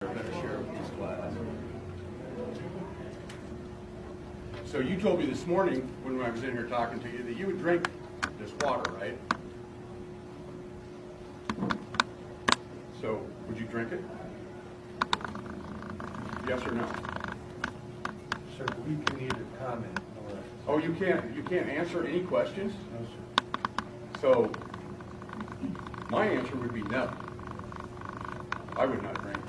So you told me this morning when I was in here talking to you that you would drink this water, right? So would you drink it? Yes or no? Sir, we can neither comment nor... Oh, you can't answer any questions? No, sir. So my answer would be no. I would not drink it.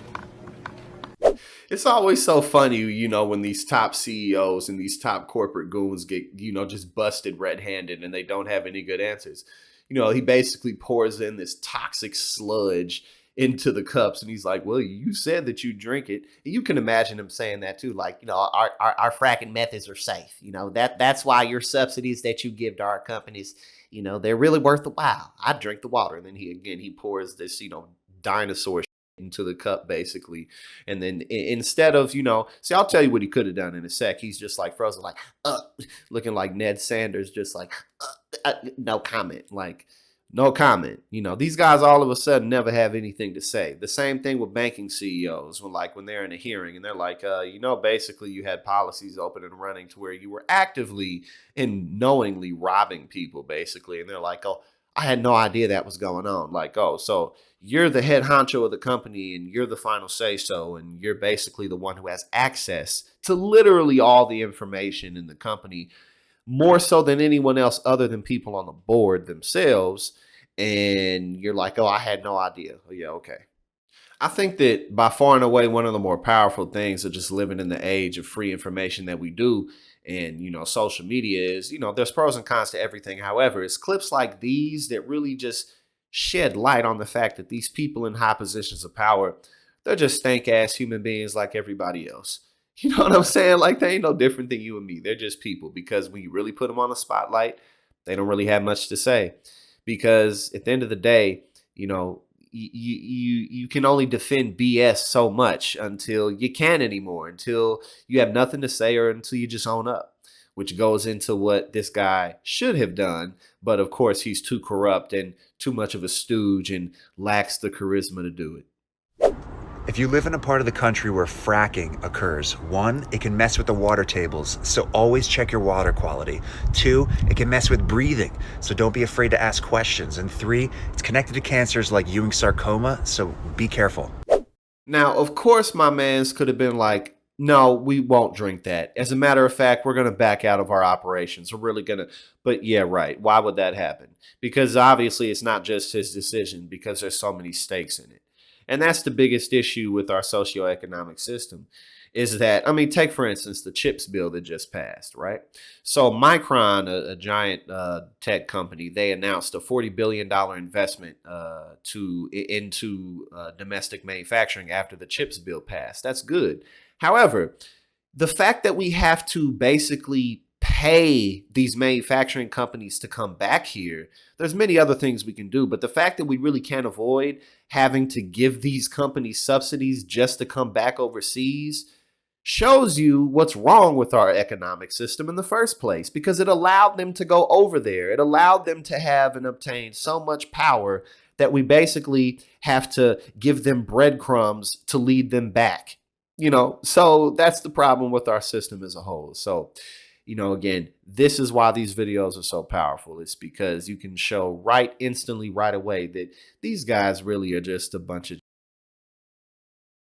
It's always so funny, you know, when these top CEOs and these top corporate goons get, you know, just busted red-handed and they don't have any good answers. You know, he basically pours in this toxic sludge into the cups and he's like, well, you said that you drink it. And you can imagine him saying that too, like, you know, our fracking methods are safe. You know, that's why your subsidies that you give to our companies, you know, they're really worth the while. I drink the water. And then he pours this, you know, dinosaur into the cup basically. And then instead of, you know, see, I'll tell you what he could have done in a sec. He's just like frozen, like, looking like Ned Sanders, just like, no comment, like, no comment. You know, these guys all of a sudden never have anything to say. The same thing with banking CEOs when they're in a hearing and they're like, you know, basically you had policies open and running to where you were actively and knowingly robbing people basically. And they're like, oh, I had no idea that was going on. Like, oh, so you're the head honcho of the company and you're the final say so. And you're basically the one who has access to literally all the information in the company, more so than anyone else other than people on the board themselves. And you're like, oh, I had no idea. Oh, yeah, okay. I think that by far and away, one of the more powerful things of just living in the age of free information that we do and, you know, social media is, you know, there's pros and cons to everything. However, it's clips like these that really just shed light on the fact that these people in high positions of power, they're just stank ass human beings like everybody else. You know what I'm saying? Like, they ain't no different than you and me. They're just people, because when you really put them on the spotlight, they don't really have much to say, because at the end of the day, you know, you can only defend BS so much until you can't anymore, until you have nothing to say or until you just own up, which goes into what this guy should have done. But of course, he's too corrupt and too much of a stooge and lacks the charisma to do it. If you live in a part of the country where fracking occurs, 1, it can mess with the water tables, so always check your water quality. 2, it can mess with breathing, so don't be afraid to ask questions. And 3, it's connected to cancers like Ewing sarcoma, so be careful. Now, of course, my mans could have been like, no, we won't drink that. As a matter of fact, we're going to back out of our operations. We're really going to. But yeah, right. Why would that happen? Because obviously it's not just his decision, because there's so many stakes in it. And that's the biggest issue with our socioeconomic system is that, I mean, take, for instance, the CHIPS bill that just passed, right? So Micron, a giant tech company, they announced a $40 billion investment into domestic manufacturing after the CHIPS bill passed. That's good. However, the fact that we have to basically pay these manufacturing companies to come back here, there's many other things we can do, but the fact that we really can't avoid having to give these companies subsidies just to come back overseas shows you what's wrong with our economic system in the first place, because it allowed them to go over there. It allowed them to have and obtain so much power that we basically have to give them breadcrumbs to lead them back. You know, so that's the problem with our system as a whole. So, you know, again, this is why these videos are so powerful. It's because you can show instantly right away that these guys really are just a bunch of